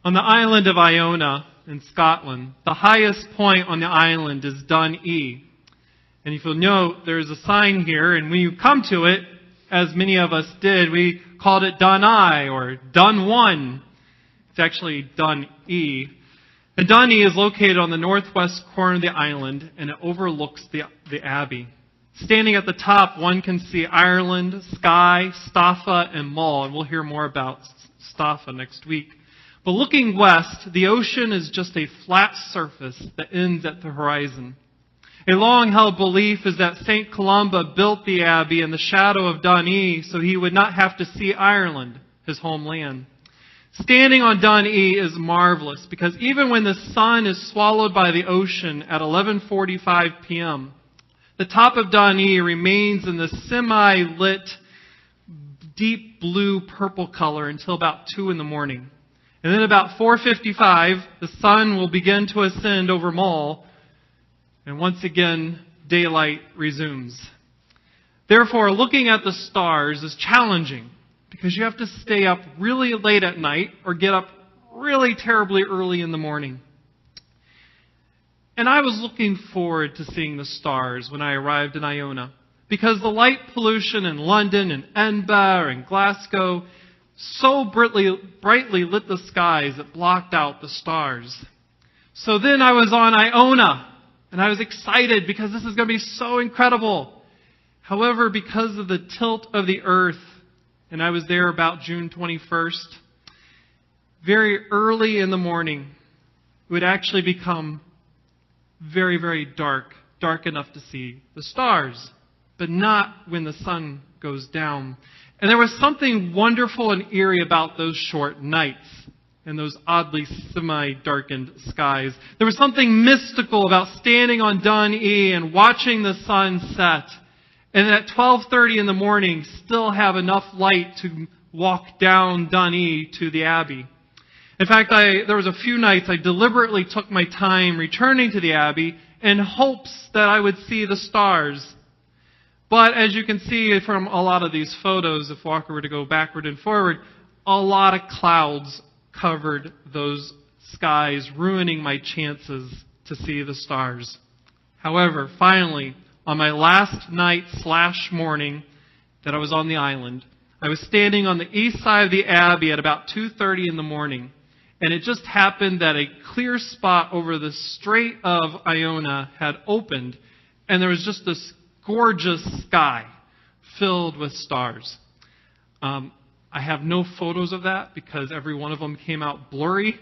On the island of Iona in Scotland, the highest point on the island is Dun E. And if you'll note, there's a sign here, and when you come to it, as many of us did, we called it Dun I or Dun 1. It's actually Dun E. And Dun E is located on the northwest corner of the island, and it overlooks the abbey. Standing at the top, one can see Ireland, Skye, Staffa, and Mull, and we'll hear more about Staffa next week. But looking west, the ocean is just a flat surface that ends at the horizon. A long-held belief is that St. Columba built the abbey in the shadow of Dun E so he would not have to see Ireland, his homeland. Standing on Dun E is marvelous because even when the sun is swallowed by the ocean at 11:45 p.m., the top of Dun E remains in the semi-lit deep blue-purple color until about 2 in the morning. And then about 4:55, the sun will begin to ascend over Mull, and once again, daylight resumes. Therefore, looking at the stars is challenging because you have to stay up really late at night or get up really terribly early in the morning. And I was looking forward to seeing the stars when I arrived in Iona because the light pollution in London and Edinburgh and Glasgow so brightly lit the skies it blocked out the stars. So then I was on Iona, and I was excited because this is going to be so incredible. However, because of the tilt of the earth, and I was there about June 21st, very early in the morning, it would actually become very, very dark enough to see the stars, but not when the sun goes down. And there was something wonderful and eerie about those short nights and those oddly semi-darkened skies. There was something mystical about standing on Dun E and watching the sun set, and at 12:30 in the morning still have enough light to walk down Dun E to the Abbey. In fact, there was a few nights I deliberately took my time returning to the Abbey in hopes that I would see the stars. But as you can see from a lot of these photos, if Walker were to go backward and forward, a lot of clouds covered those skies, ruining my chances to see the stars. However, finally, on my last night/morning that I was on the island, I was standing on the east side of the Abbey at about 2:30 in the morning. And it just happened that a clear spot over the Strait of Iona had opened, and there was just this gorgeous sky filled with stars. I have no photos of that because every one of them came out blurry.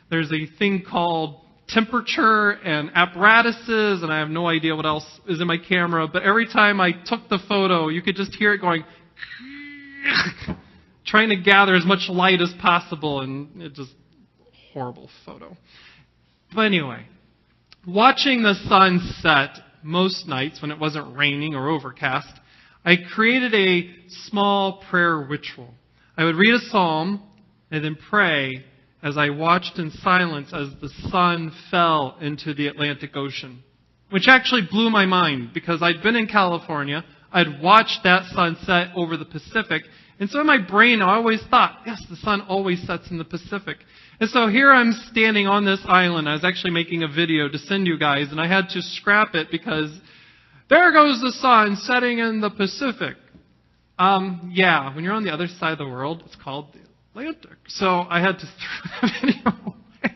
There's a thing called temperature and apparatuses, and I have no idea what else is in my camera. But every time I took the photo, you could just hear it going, trying to gather as much light as possible, and it just horrible photo. But anyway, watching the sun set most nights when it wasn't raining or overcast, I created a small prayer ritual. I would read a psalm and then pray as I watched in silence as the sun fell into the Atlantic Ocean, which actually blew my mind because I'd been in California, I'd watched that sunset over the Pacific, and so in my brain I always thought, yes, the sun always sets in the Pacific. And so here I'm standing on this island. I was actually making a video to send you guys, and I had to scrap it because there goes the sun setting in the Pacific. Yeah, when you're on the other side of the world, it's called the Atlantic. So I had to throw the video away.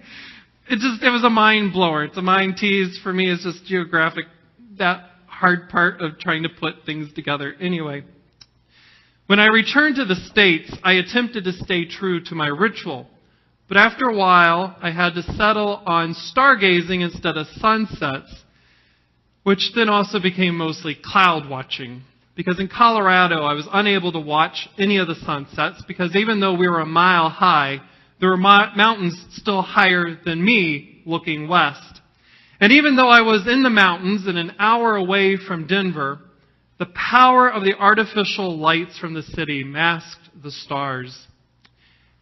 It was a mind blower. It's a mind tease. For me, it's just geographic, that hard part of trying to put things together. Anyway, when I returned to the States, I attempted to stay true to my ritual. But after a while, I had to settle on stargazing instead of sunsets, which then also became mostly cloud watching. Because in Colorado, I was unable to watch any of the sunsets because even though we were a mile high, there were mountains still higher than me looking west. And even though I was in the mountains and an hour away from Denver, the power of the artificial lights from the city masked the stars.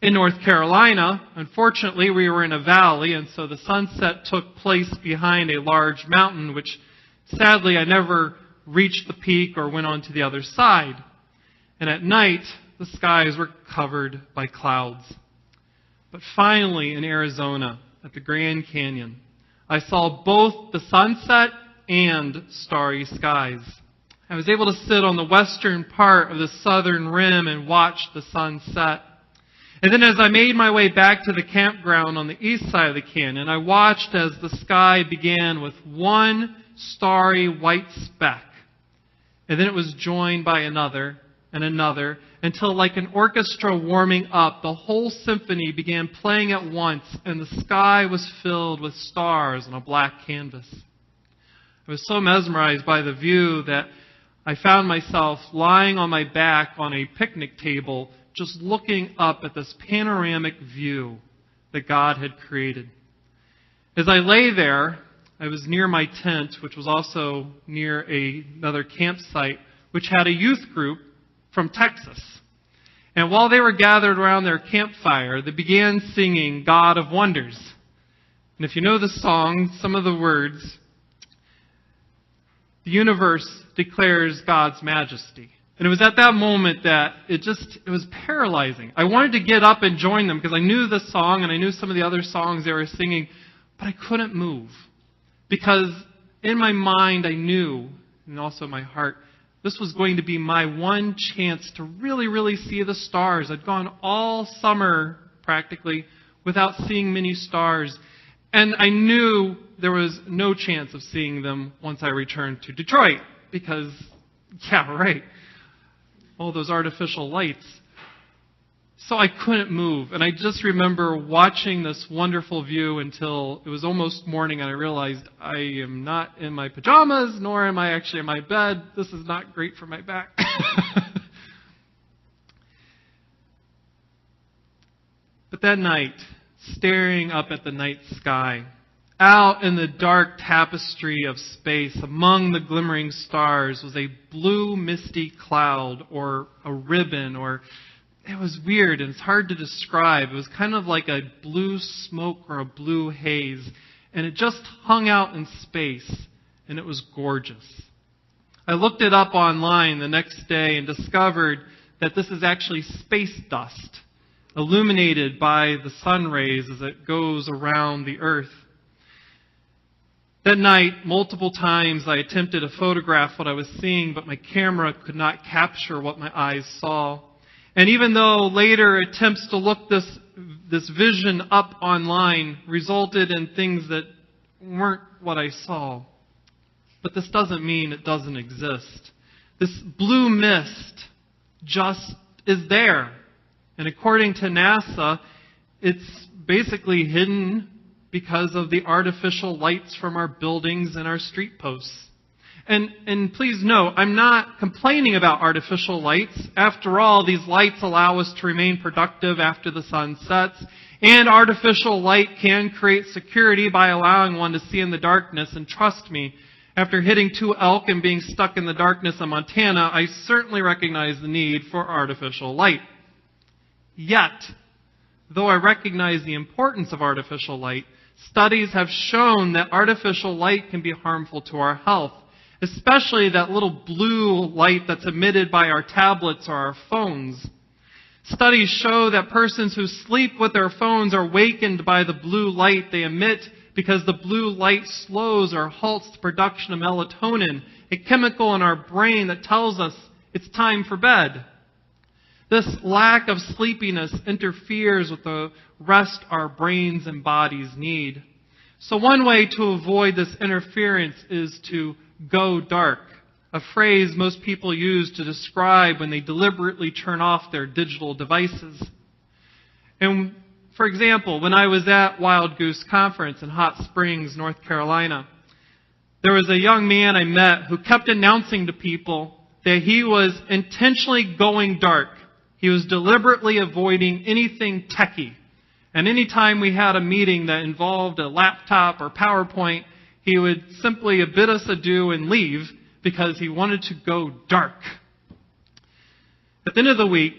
In North Carolina, unfortunately, we were in a valley, and so the sunset took place behind a large mountain, which sadly I never reached the peak or went on to the other side. And at night, the skies were covered by clouds. But finally, in Arizona, at the Grand Canyon, I saw both the sunset and starry skies. I was able to sit on the western part of the southern rim and watch the sun set. And then as I made my way back to the campground on the east side of the canyon, I watched as the sky began with one starry white speck. And then it was joined by another and another, until like an orchestra warming up, the whole symphony began playing at once, and the sky was filled with stars on a black canvas. I was so mesmerized by the view that I found myself lying on my back on a picnic table, just looking up at this panoramic view that God had created. As I lay there, I was near my tent, which was also near another campsite, which had a youth group from Texas. And while they were gathered around their campfire, they began singing God of Wonders. And if you know the song, some of the words, the universe declares God's majesty. And it was at that moment that it was paralyzing. I wanted to get up and join them because I knew the song and I knew some of the other songs they were singing, but I couldn't move. Because in my mind I knew, and also my heart, this was going to be my one chance to really, really see the stars. I'd gone all summer, practically, without seeing many stars. And I knew there was no chance of seeing them once I returned to Detroit. Because, yeah, right, all those artificial lights. So I couldn't move. And I just remember watching this wonderful view until it was almost morning and I realized I am not in my pajamas, nor am I actually in my bed. This is not great for my back. But that night, staring up at the night sky, out in the dark tapestry of space, among the glimmering stars, was a blue misty cloud or a ribbon, or it was weird and it's hard to describe. It was kind of like a blue smoke or a blue haze, and it just hung out in space, and it was gorgeous. I looked it up online the next day and discovered that this is actually space dust, illuminated by the sun rays as it goes around the earth. That night, multiple times I attempted to photograph what I was seeing, but my camera could not capture what my eyes saw. And even though later attempts to look this vision up online resulted in things that weren't what I saw. But this doesn't mean it doesn't exist. This blue mist just is there. And according to NASA, it's basically hidden because of the artificial lights from our buildings and our street posts. And please note, I'm not complaining about artificial lights. After all, these lights allow us to remain productive after the sun sets. And artificial light can create security by allowing one to see in the darkness. And trust me, after hitting 2 elk and being stuck in the darkness in Montana, I certainly recognize the need for artificial light. Yet, though I recognize the importance of artificial light, studies have shown that artificial light can be harmful to our health, especially that little blue light that's emitted by our tablets or our phones. Studies show that persons who sleep with their phones are wakened by the blue light they emit because the blue light slows or halts the production of melatonin, a chemical in our brain that tells us it's time for bed. This lack of sleepiness interferes with the rest our brains and bodies need. So one way to avoid this interference is to go dark, a phrase most people use to describe when they deliberately turn off their digital devices. And for example, when I was at Wild Goose Conference in Hot Springs, North Carolina, there was a young man I met who kept announcing to people that he was intentionally going dark. He was deliberately avoiding anything techie. And any time we had a meeting that involved a laptop or PowerPoint, he would simply bid us adieu and leave because he wanted to go dark. At the end of the week,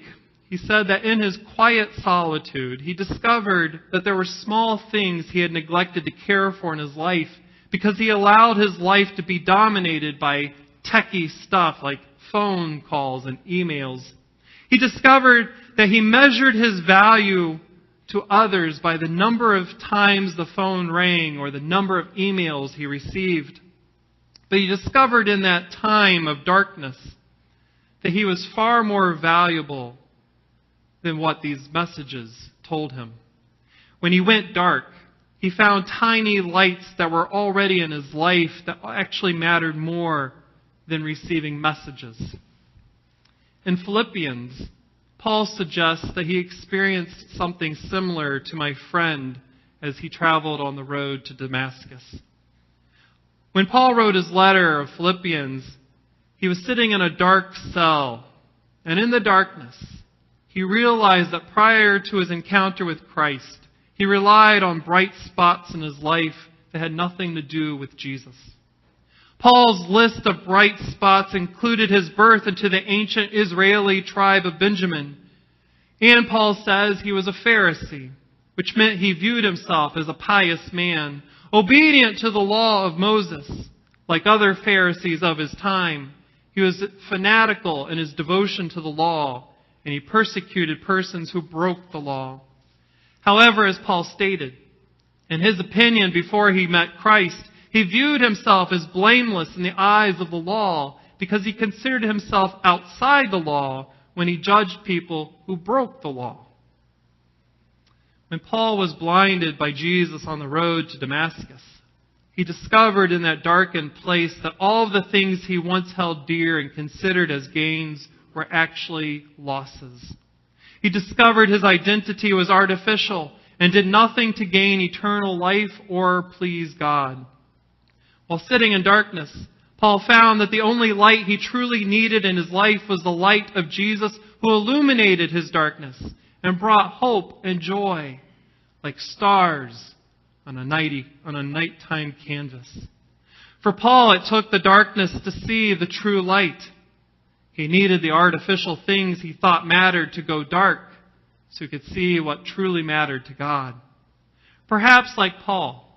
he said that in his quiet solitude, he discovered that there were small things he had neglected to care for in his life because he allowed his life to be dominated by techie stuff like phone calls and emails. He discovered that he measured his value to others by the number of times the phone rang or the number of emails he received. But he discovered in that time of darkness that he was far more valuable than what these messages told him. When he went dark, he found tiny lights that were already in his life that actually mattered more than receiving messages. In Philippians, Paul suggests that he experienced something similar to my friend as he traveled on the road to Damascus. When Paul wrote his letter of Philippians, he was sitting in a dark cell, and in the darkness, he realized that prior to his encounter with Christ, he relied on bright spots in his life that had nothing to do with Jesus. Paul's list of bright spots included his birth into the ancient Israeli tribe of Benjamin. And Paul says he was a Pharisee, which meant he viewed himself as a pious man, obedient to the law of Moses. Like other Pharisees of his time, he was fanatical in his devotion to the law, and he persecuted persons who broke the law. However, as Paul stated, in his opinion before he met Christ, he viewed himself as blameless in the eyes of the law because he considered himself outside the law when he judged people who broke the law. When Paul was blinded by Jesus on the road to Damascus, he discovered in that darkened place that all of the things he once held dear and considered as gains were actually losses. He discovered his identity was artificial and did nothing to gain eternal life or please God. While sitting in darkness, Paul found that the only light he truly needed in his life was the light of Jesus, who illuminated his darkness and brought hope and joy like stars on a nighttime canvas. For Paul, it took the darkness to see the true light. He needed the artificial things he thought mattered to go dark so he could see what truly mattered to God. Perhaps like Paul,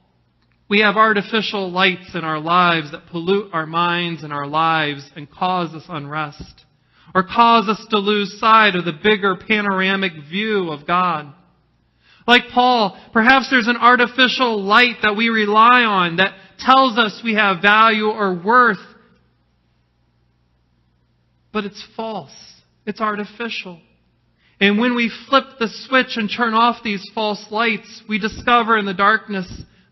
we have artificial lights in our lives that pollute our minds and our lives and cause us unrest, or cause us to lose sight of the bigger panoramic view of God. Like Paul, perhaps there's an artificial light that we rely on that tells us we have value or worth, but it's false. It's artificial. And when we flip the switch and turn off these false lights, we discover in the darkness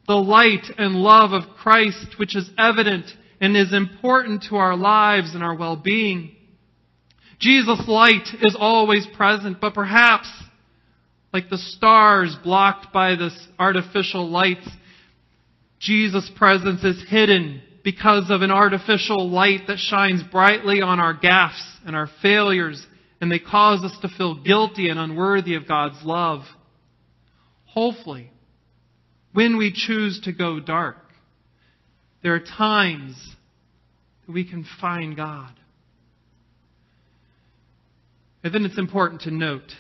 the light and love of Christ, which is evident and is important to our lives and our well-being. Jesus' light is always present, but perhaps, like the stars blocked by this artificial lights, Jesus' presence is hidden because of an artificial light that shines brightly on our gaffes and our failures, and they cause us to feel guilty and unworthy of God's love. Hopefully, when we choose to go dark, there are times that we can find God. And then it's important to note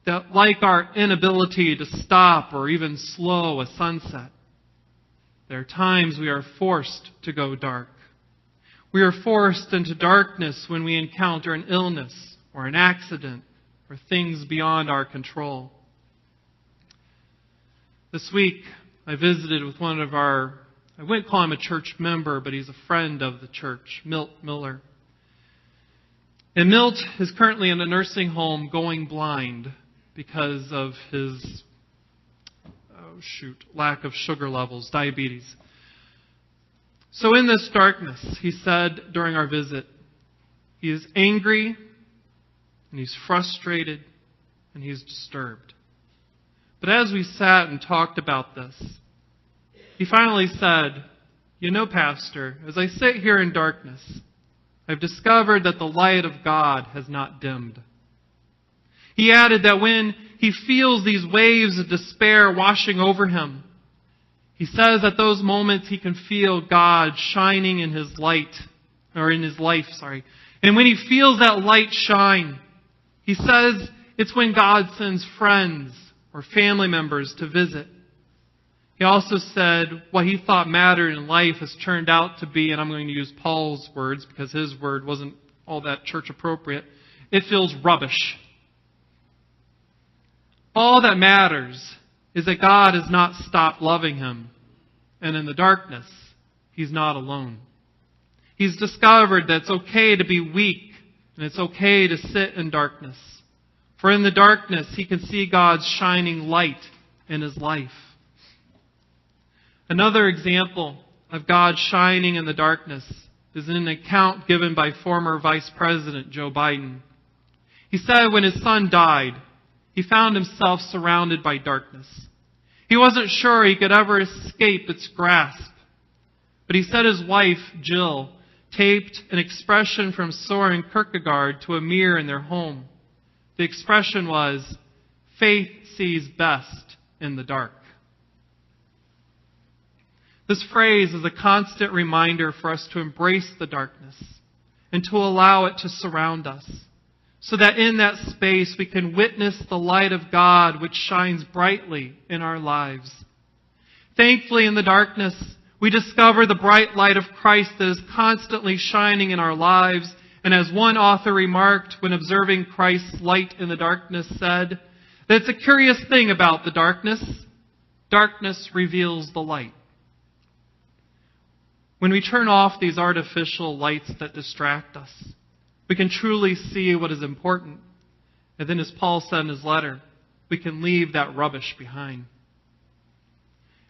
that like our inability to stop or even slow a sunset, there are times we are forced to go dark. We are forced into darkness when we encounter an illness or an accident or things beyond our control. This week, I visited with one of I wouldn't call him a church member, but he's a friend of the church, Milt Miller. And Milt is currently in a nursing home going blind because of his lack of sugar levels, diabetes. So in this darkness, he said during our visit, he is angry and he's frustrated and he's disturbed. But as we sat and talked about this, he finally said, "You know, Pastor, as I sit here in darkness, I've discovered that the light of God has not dimmed." He added that when he feels these waves of despair washing over him, he says at those moments he can feel God shining in his light, or in his life, And when he feels that light shine, he says it's when God sends friends or family members to visit. He also said what he thought mattered in life has turned out to be, and I'm going to use Paul's words because his word wasn't all that church appropriate, it feels rubbish. All that matters is that God has not stopped loving him. And in the darkness, he's not alone. He's discovered that it's okay to be weak and it's okay to sit in darkness. For in the darkness, he can see God's shining light in his life. Another example of God shining in the darkness is in an account given by former Vice President Joe Biden. He said when his son died, he found himself surrounded by darkness. He wasn't sure he could ever escape its grasp. But he said his wife, Jill, taped an expression from Soren Kierkegaard to a mirror in their home. The expression was, "Faith sees best in the dark." This phrase is a constant reminder for us to embrace the darkness and to allow it to surround us, so that in that space we can witness the light of God which shines brightly in our lives. Thankfully, in the darkness, we discover the bright light of Christ that is constantly shining in our lives. And as one author remarked when observing Christ's light in the darkness said, that it's a curious thing about the darkness. Darkness reveals the light. When we turn off these artificial lights that distract us, we can truly see what is important. And then as Paul said in his letter, we can leave that rubbish behind.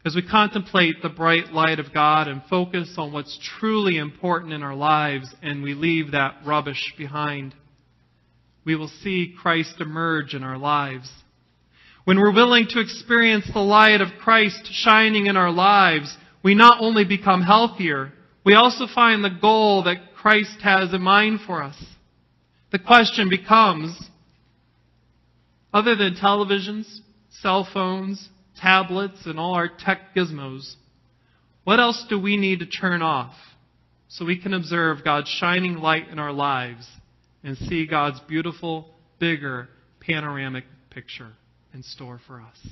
As we contemplate the bright light of God and focus on what's truly important in our lives and we leave that rubbish behind, we will see Christ emerge in our lives. When we're willing to experience the light of Christ shining in our lives, we not only become healthier, we also find the goal that Christ has in mind for us. The question becomes, other than televisions, cell phones, tablets, and all our tech gizmos, what else do we need to turn off so we can observe God's shining light in our lives and see God's beautiful, bigger, panoramic picture in store for us?